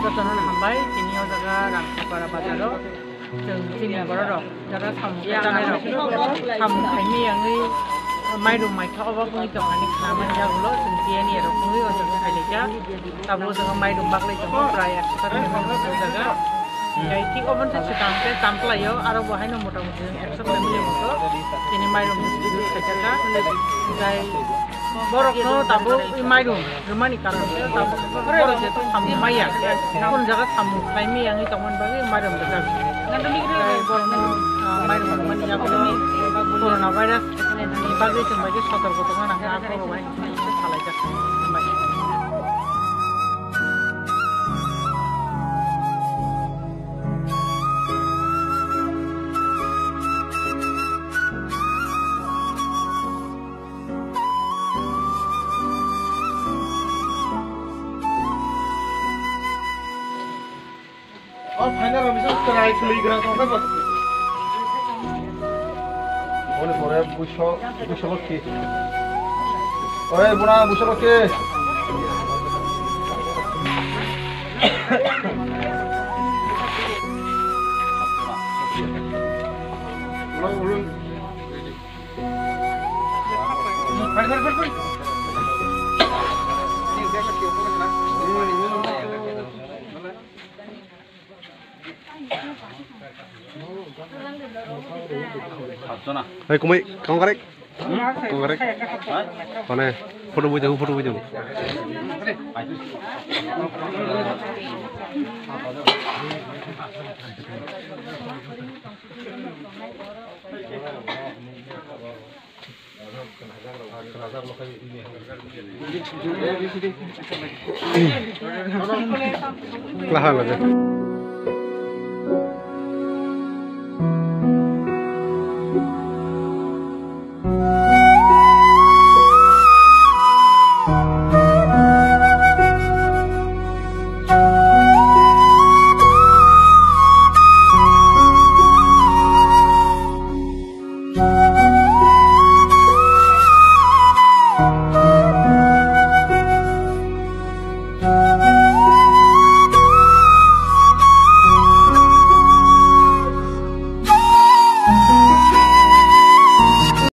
jotono hambai tini o jaga rangpara bazaro जों tini boro rok jaga samu jane rok samu khaimi yangi mairum maitha oba buni tongani khamani jagulo जों tiani rok buni o jaga khailija tabo जों mairum baklai jong prai 100 টাকা jaga এই ঠিক অবন থেকে দামতে দামপ্লাইও আর বহাইনো মোটামুটি 100 ফ্যামিলি মতো তিনি মাইরুম দিদি খাইটাকা যাই বরকনো তাবো এই মাইরুম রমানি কারণে তাবো বড় যে তো সামু মাইয়া কোন জায়গা সামু খাইমি আঙি তমন বাগে মাইরুম দাকা বরনো মাইরুম মানে যাবো করোনা ভাইরাস বাগে जों বাগে সতর্কতা নাকি আগ্রহ বাই চালাই যাচ্ছে और फाइनल हमेशा ट्राई खुली ग्रा तो ना बस ओने थोड़े बुशो के ओए बुना बुशो के फट Hei, kumai, kamu karek? Kamu karek? Mana? Foto bujang, foto bujang. Lah, lah.